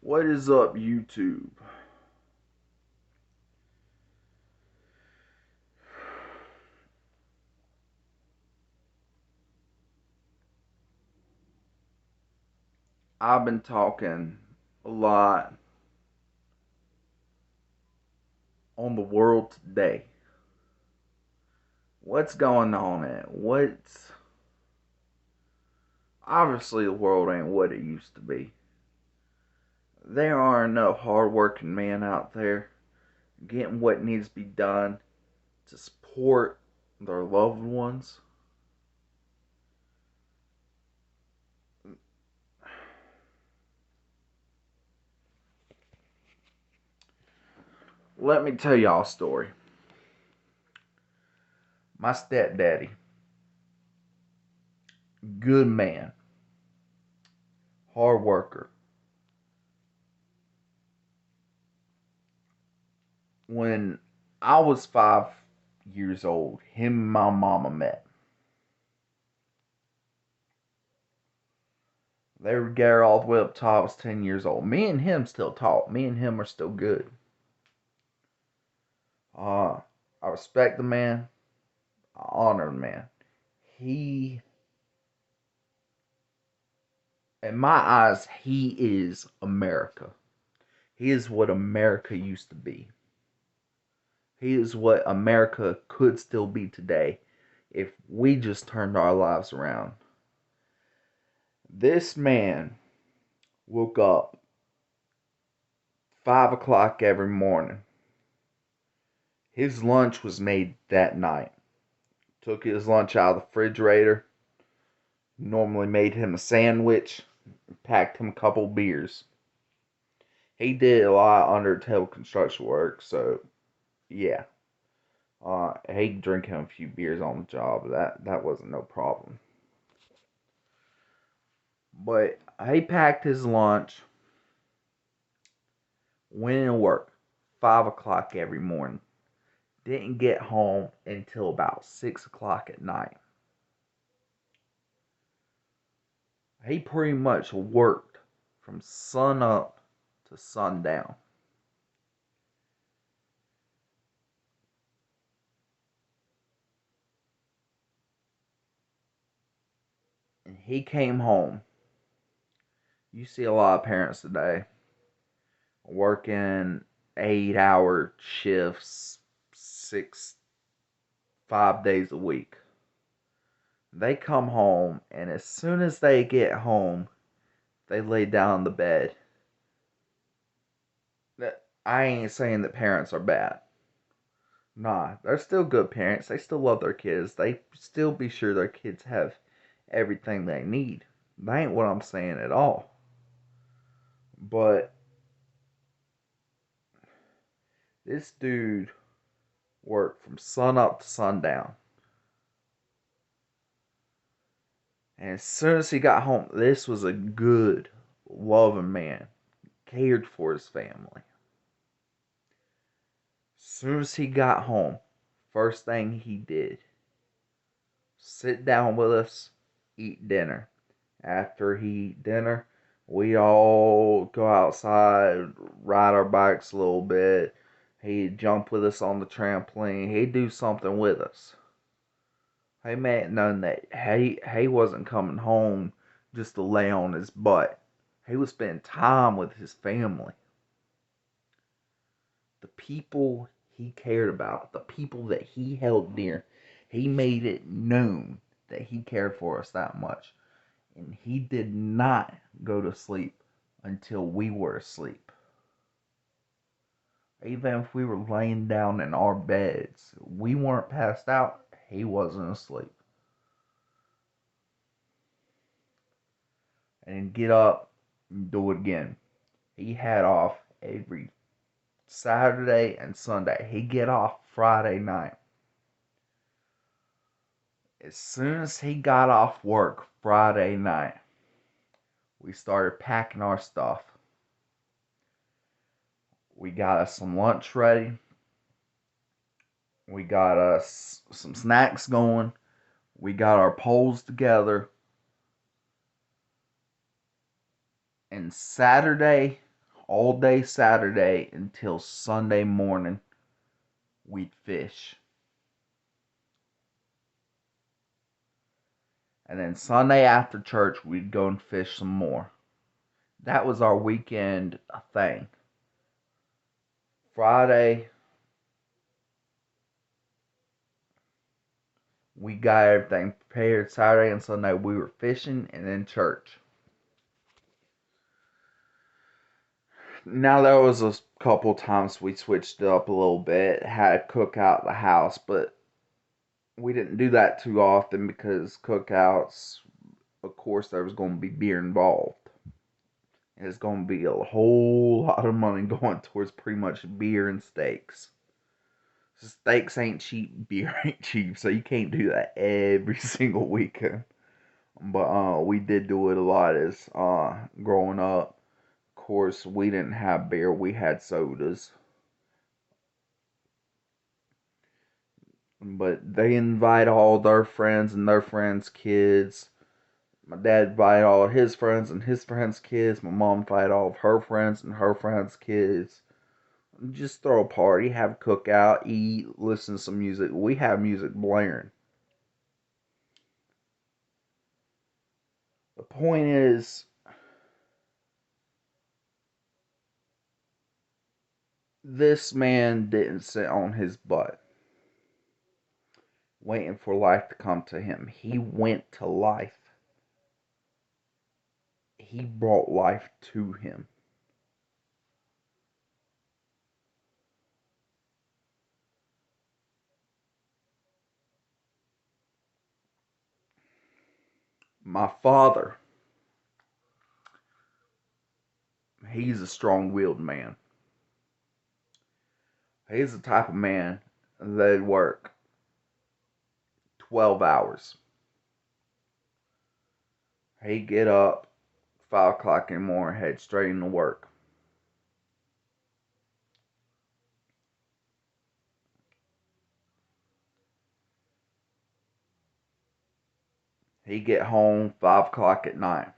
What is up, YouTube? I've been talking a lot on the world today. What's going on in it? What's obviously the world ain't what it used to be. There are enough hardworking men out there getting what needs to be done to support their loved ones. Let me tell y'all a story. My stepdaddy, good man, hard worker. When I was 5 years old, him and my mama met. They were together all the way up till I was 10 years old. Me and him still talk. Me and him are still good. Uh, I respect the man. I honor the man. He, in my eyes, he is America. He is what America used to be. He is what America could still be today if we just turned our lives around. This man woke up 5 o'clock every morning. His lunch was made that night. Took his lunch out of the refrigerator. Normally made him a sandwich. Packed him a couple beers. He did a lot of under-table construction work, so yeah. He drinking a few beers on the job. That wasn't no problem. But he packed his lunch. Went into work 5 o'clock every morning. Didn't get home until about 6 o'clock at night. He pretty much worked from sun up to sundown. And he came home. You see a lot of parents today working 8-hour shifts, 5 days a week. They come home, and as soon as they get home, they lay down in the bed. I ain't saying that parents are bad. Nah, they're still good parents. They still love their kids. They still be sure their kids have everything they need. That ain't what I'm saying at all. But this dude worked from sun up to sundown. And as soon as he got home, this was a good, loving man. Cared for his family. As soon as he got home, first thing he did, sit down with us, eat dinner. After he eat dinner, we all go outside, ride our bikes a little bit. He'd jump with us on the trampoline. He'd do something with us. He made it known that he wasn't coming home just to lay on his butt. He was spending time with his family. The people he cared about, the people that he held dear. He made it known that he cared for us that much. And he did not go to sleep until we were asleep. Even if we were laying down in our beds, we weren't passed out, he wasn't asleep. And get up and do it again. He had off every Saturday and Sunday. He'd get off Friday night. As soon as he got off work Friday night, we started packing our stuff. We got us some lunch ready. We got us some snacks going. We got our poles together. And Saturday all day Saturday until Sunday morning, we'd fish. And then Sunday after church, we'd go and fish some more. That was our weekend thing. Friday, we got everything prepared. Saturday and Sunday, we were fishing and then church. Now, there was a couple times we switched it up a little bit, had a cookout at the house, but we didn't do that too often because cookouts, of course, there was going to be beer involved. It's going to be a whole lot of money going towards pretty much beer and steaks. Steaks ain't cheap, beer ain't cheap, so you can't do that every single weekend. But we did do it a lot as growing up. Of course, we didn't have beer, we had sodas. But they invite all their friends and their friends' kids. My dad invited all of his friends and his friends' kids. My mom invited all of her friends and her friends' kids. Just throw a party, have a cookout, eat, listen to some music. We have music blaring. The point is, this man didn't sit on his butt waiting for life to come to him. He went to life. He brought life to him. My father, he's a strong-willed man. He's the type of man that'd work 12 hours. He'd get up 5 o'clock in the morning, head straight into work. He'd get home 5 o'clock at night.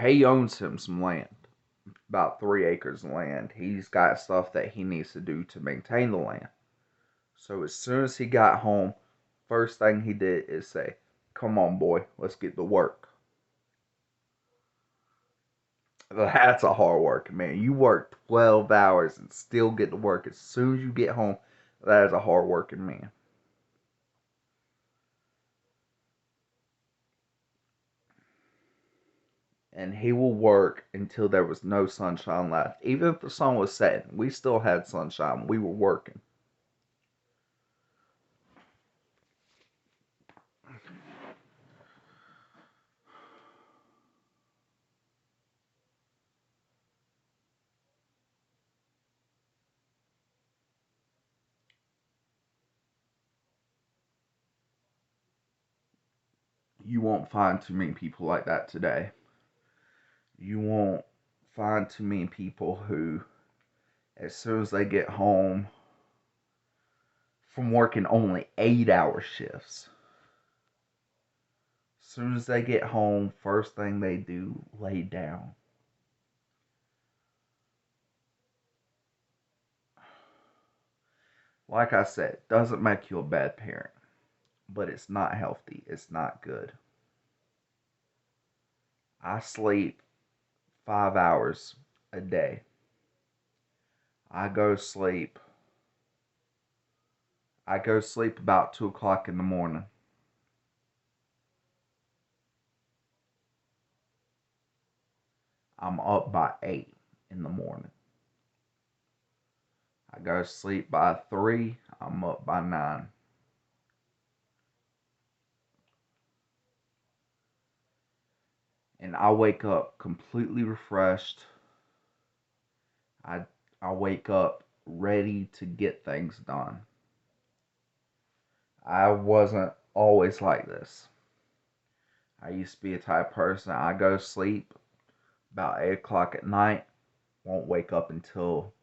He owns him some land, about 3 acres of land. He's got stuff that he needs to do to maintain the land. So as soon as he got home, first thing he did is say, "Come on, boy, let's get to work." That's a hard work, man. You work 12 hours and still get to work as soon as you get home. That is a hard working man. And he will work until there was no sunshine left. Even if the sun was setting, we still had sunshine. We were working. You won't find too many people like that today. You won't find too many people who, as soon as they get home from working only 8-hour shifts, as soon as they get home, first thing they do, lay down. Like I said, doesn't make you a bad parent, but it's not healthy. It's not good. I sleep 5 hours a day. I go sleep. I go sleep about 2 o'clock in the morning. I'm up by 8 in the morning. I go to sleep by 3. I'm up by 9. And I wake up completely refreshed. I I wake up ready to get things done. I wasn't always like this. I used to be a type of person, I go to sleep about 8 o'clock at night, won't wake up until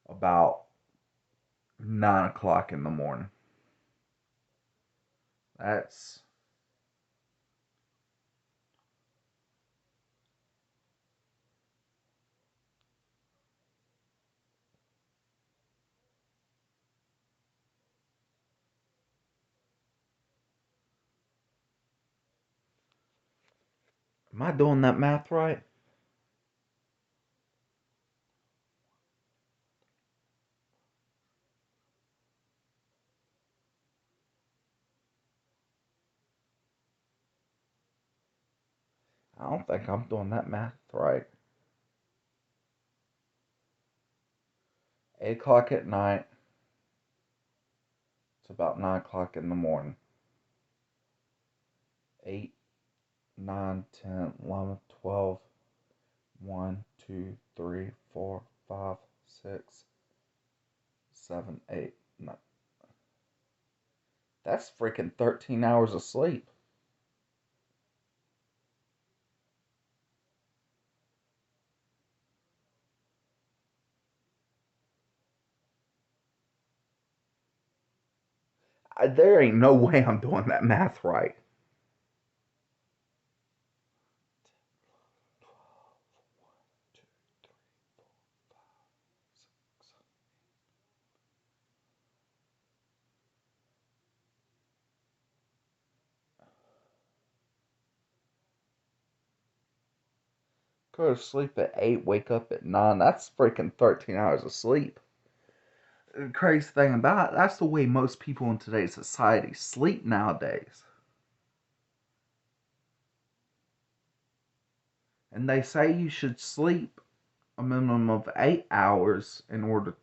about 9 o'clock in the morning. That's Am I doing that math right? I don't think I'm doing that math right. 8 o'clock at night. It's about 9 o'clock in the morning. 8, 9, 10, 11, 12, 1, 2, 3, 4, 5, 6, 7, 8, 9. That's freaking 13 hours of sleep. There ain't no way I'm doing that math right. Go to sleep at 8, wake up at 9. That's freaking 13 hours of sleep. The crazy thing about it, that's the way most people in today's society sleep nowadays. And they say you should sleep a minimum of 8 hours in order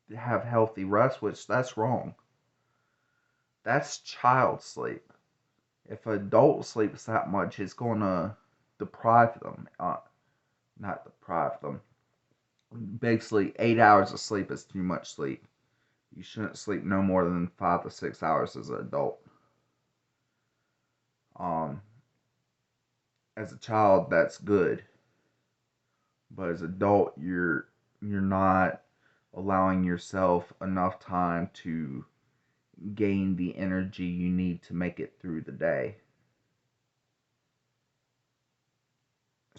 to have healthy rest, which that's wrong. That's child sleep. If an adult sleeps that much, it's going to deprive them. Not deprive them. Basically, 8 hours of sleep is too much sleep. You shouldn't sleep no more than 5 to 6 hours as an adult. Um, as a child, that's good, but as an adult, you're not allowing yourself enough time to gain the energy you need to make it through the day.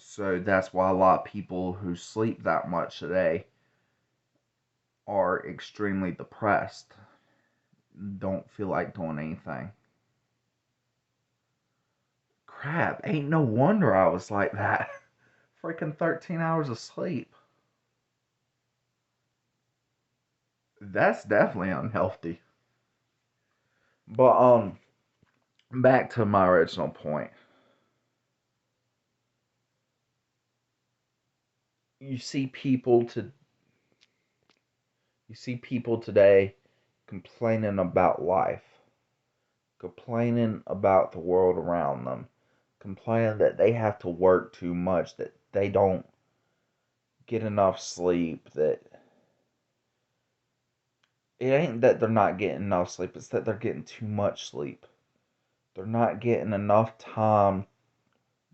So that's why a lot of people who sleep that much today are extremely depressed, don't feel like doing anything. Crap, ain't no wonder I was like that. Freaking 13 hours of sleep. That's definitely unhealthy. But back to my original point. You see people to you see people today complaining about life, complaining about the world around them, complaining that they have to work too much, that they don't get enough sleep, that it ain't that they're not getting enough sleep, it's that they're getting too much sleep. They're not getting enough time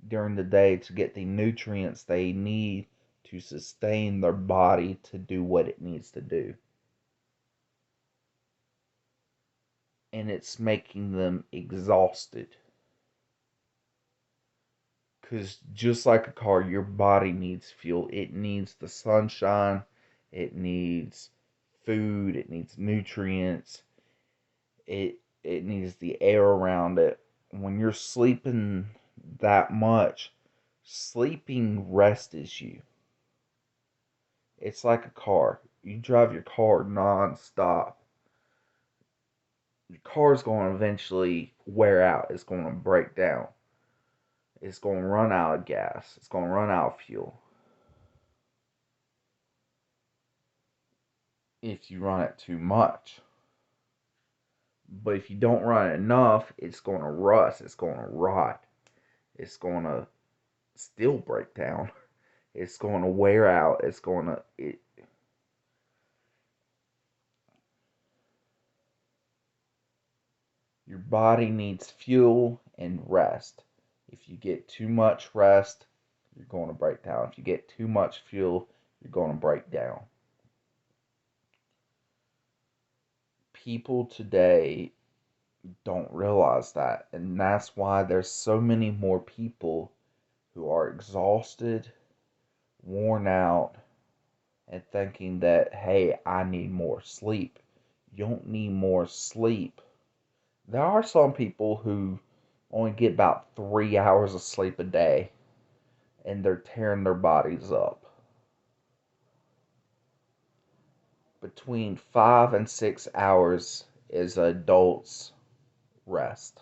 during the day to get the nutrients they need to sustain their body to do what it needs to do. And it's making them exhausted. Because just like a car, your body needs fuel. It needs the sunshine, it needs food, it needs nutrients, it needs the air around it. When you're sleeping that much, sleeping rests you. It's like a car. You drive your car non-stop. Your car's going to eventually wear out. It's going to break down. It's going to run out of gas. It's going to run out of fuel. If you run it too much. But if you don't run it enough, it's going to rust. It's going to rot. It's going to still break down. It's going to wear out. Your body needs fuel and rest. If you get too much rest, you're going to break down. If you get too much fuel, you're going to break down. People today don't realize that, and that's why there's so many more people who are exhausted, worn out, and thinking that, hey, I need more sleep. You don't need more sleep. There are some people who only get about 3 hours of sleep a day, and they're tearing their bodies up. Between 5 and 6 hours is an adult's rest.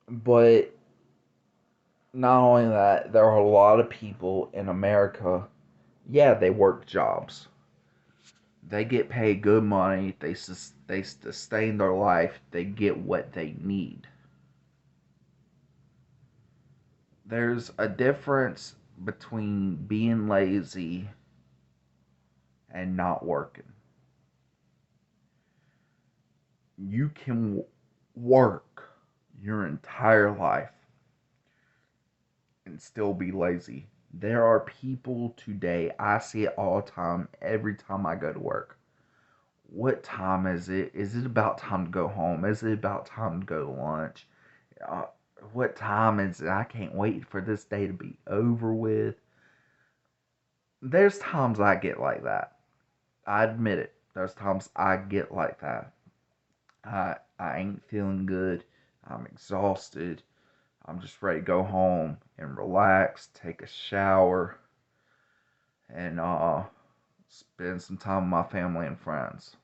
But not only that, there are a lot of people in America, yeah, they work jobs. They get paid good money. They sustain their life. They get what they need. There's a difference between being lazy and not working. You can work your entire life and still be lazy. There are people today, I see it all the time, every time I go to work. What time is it? Is it about time to go home? Is it about time to go to lunch? Uh, what time is it? I can't wait for this day to be over with. There's times I get like that. I admit it. There's times I get like that. I ain't feeling good. I'm exhausted. I'm just ready to go home and relax, take a shower, and spend some time with my family and friends.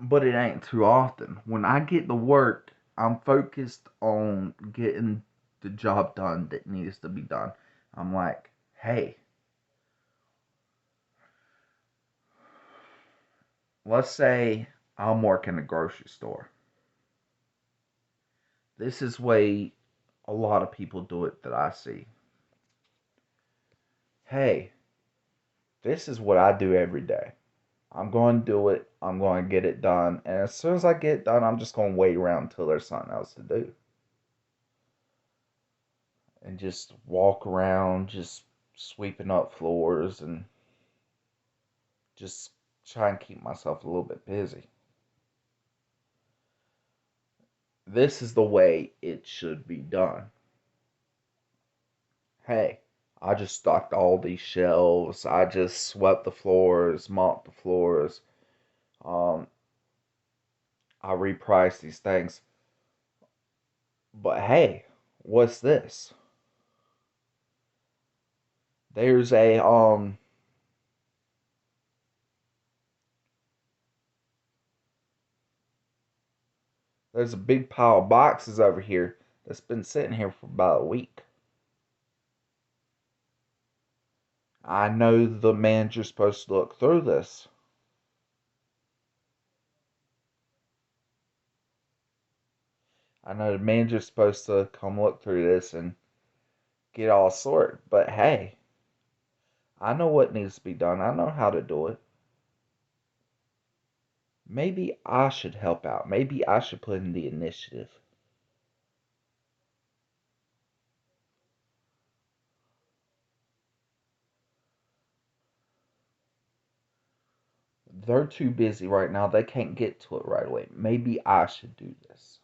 But it ain't too often. When I get to work, I'm focused on getting the job done that needs to be done. I'm like, hey, let's say I'm working a grocery store. This is way a lot of people do it that I see. Hey, this is what I do every day. I'm going to do it. I'm going to get it done. And as soon as I get it done, I'm just going to wait around until there's something else to do. And just walk around, just sweeping up floors and just try and keep myself a little bit busy. This is the way it should be done. Hey, I just stocked all these shelves. I just swept the floors, mopped the floors. Um, I repriced these things. But hey, what's this? There's there's a big pile of boxes over here that's been sitting here for about a week. I know the manager's supposed to look through this. I know the manager's supposed to come look through this and get all sorted. But hey, I know what needs to be done. I know how to do it. Maybe I should help out. Maybe I should put in the initiative. They're too busy right now. They can't get to it right away. Maybe I should do this.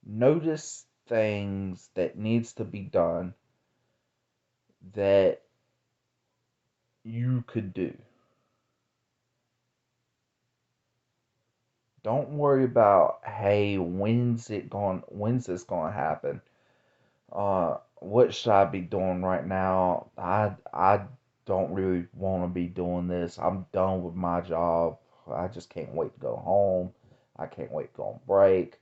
Notice things that needs to be done that you could do. Don't worry about, hey, when's this going to happen? What should I be doing right now? I don't really want to be doing this. I'm done with my job. I just can't wait to go home. I can't wait to go on break.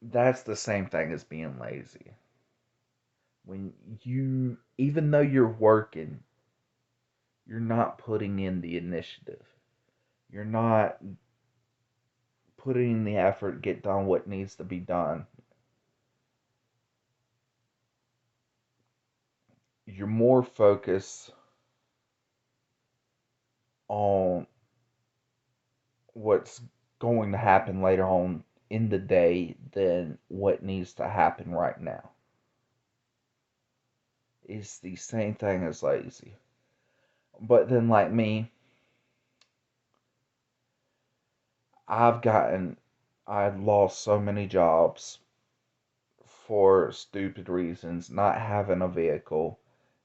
That's the same thing as being lazy. When even though you're working, you're not putting in the initiative. You're not putting in the effort, get done what needs to be done. You're more focused on what's going to happen later on in the day than what needs to happen right now. It's the same thing as lazy. But then, like me, I've gotten, I've lost so many jobs for stupid reasons, not having a vehicle,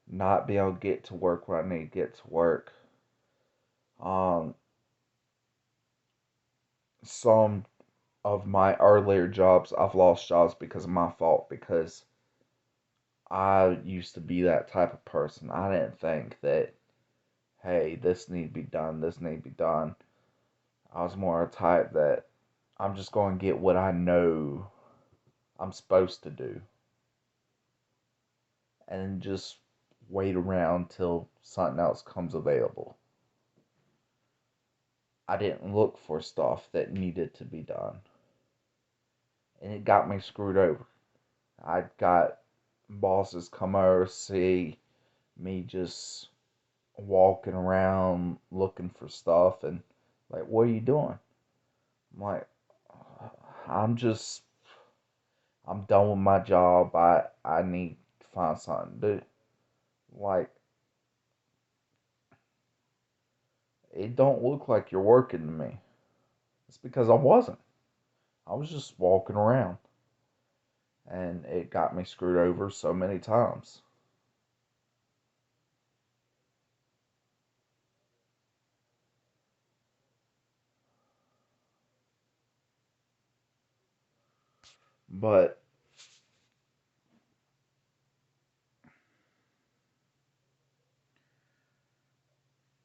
not being able to get to work when I need to get to work. Um, some of my earlier jobs, I've lost jobs because of my fault, because I used to be that type of person. I didn't think that, hey, this need to be done, this need to be done. I was more a type that I'm just going to get what I know I'm supposed to do and just wait around till something else comes available. I didn't look for stuff that needed to be done. And it got me screwed over. I got bosses come over, see me just walking around looking for stuff and like, what are you doing? I'm like, I'm just, I'm done with my job. I need to find something to do. Like, it don't look like you're working to me. It's because I wasn't. I was just walking around. And it got me screwed over so many times. But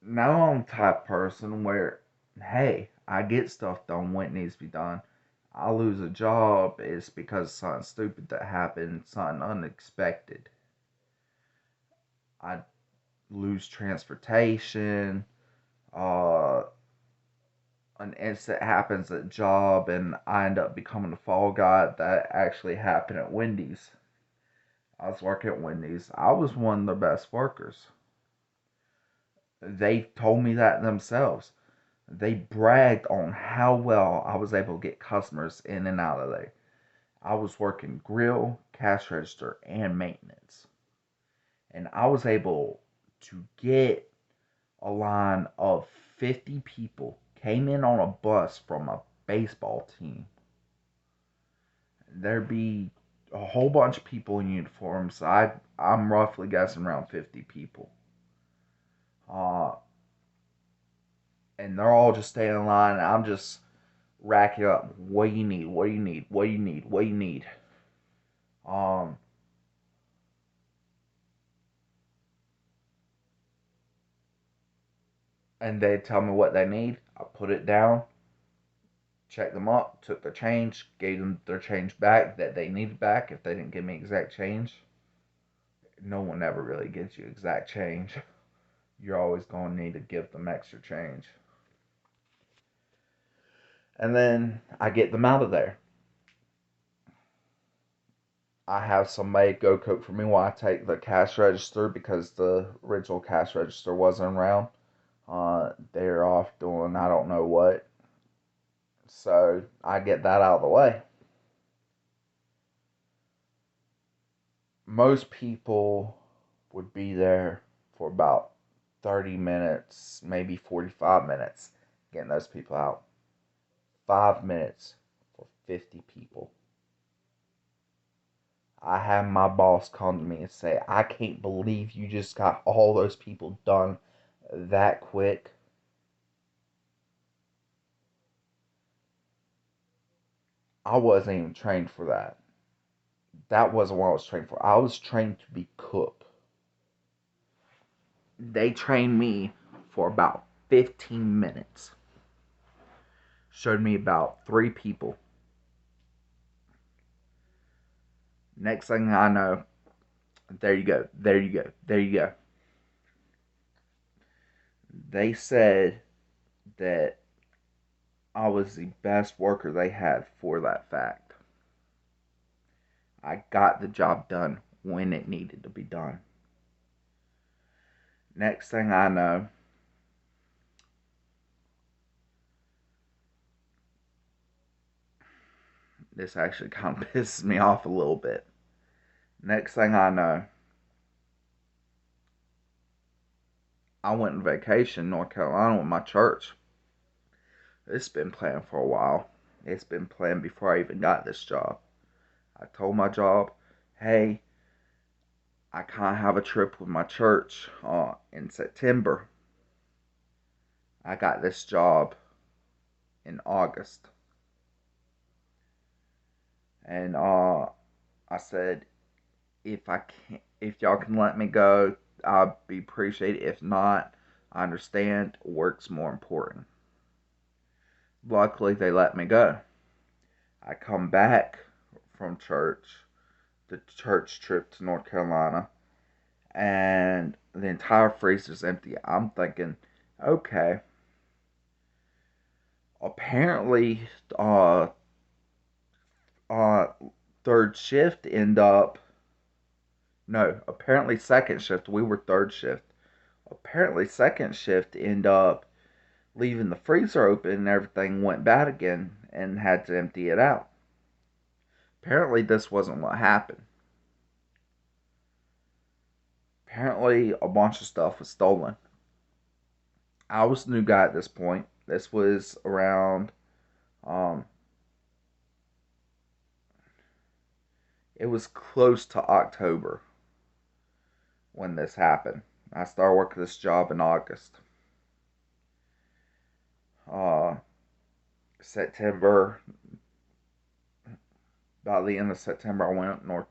now I'm the type of person where, hey, I get stuff done when it needs to be done. I lose a job, it's because something stupid that happened, something unexpected. I lose transportation, uh, an incident happens at job, and I end up becoming the fall guy. That actually happened at Wendy's. I was working at Wendy's. I was one of the best workers. They told me that themselves. They bragged on how well I was able to get customers in and out of there. I was working grill, cash register, and maintenance. And I was able to get a line of 50 people came in on a bus from a baseball team. There'd be a whole bunch of people in uniforms. I'm roughly guessing around 50 people. Uh, and they're all just staying in line. And I'm just racking up. What do you need? What do you need? What do you need? What do you need? Um, and they tell me what they need. I put it down, checked them up, took their change, gave them their change back that they needed back. If they didn't give me exact change, no one ever really gives you exact change. You're always going to need to give them extra change. And then I get them out of there. I have somebody go cook for me while I take the cash register because the original cash register wasn't around. They're off doing I don't know what. So I get that out of the way. Most people would be there for about 30 minutes, maybe 45 minutes, getting those people out. 5 minutes for 50 people. I had my boss come to me and say, I can't believe you just got all those people done that quick. I wasn't even trained for that. That wasn't what I was trained for. I was trained to be cook. They trained me for about 15 minutes. Showed me about 3 people. Next thing I know, there you go, there you go, there you go. They said that I was the best worker they had for that fact. I got the job done when it needed to be done. Next thing I know, this actually kind of pisses me off a little bit. Next thing I know, I went on vacation in North Carolina with my church. It's been planned for a while. It's been planned before I even got this job. I told my job, hey, I can't have a trip with my church in September. I got this job in August. And I said, if y'all can let me go, I'd be appreciated. If not, I understand. Work's more important. Luckily, they let me go. I come back from the church trip to North Carolina, and the entire freezer's empty. I'm thinking, okay, apparently, uh, third shift end up, no, apparently second shift. We were third shift. Apparently, second shift end up leaving the freezer open and everything went bad again and had to empty it out. Apparently, this wasn't what happened. Apparently, a bunch of stuff was stolen. I was the new guy at this point. This was around, um, it was close to October when this happened. I started working this job in August. Uh, September, by the end of September, I went up north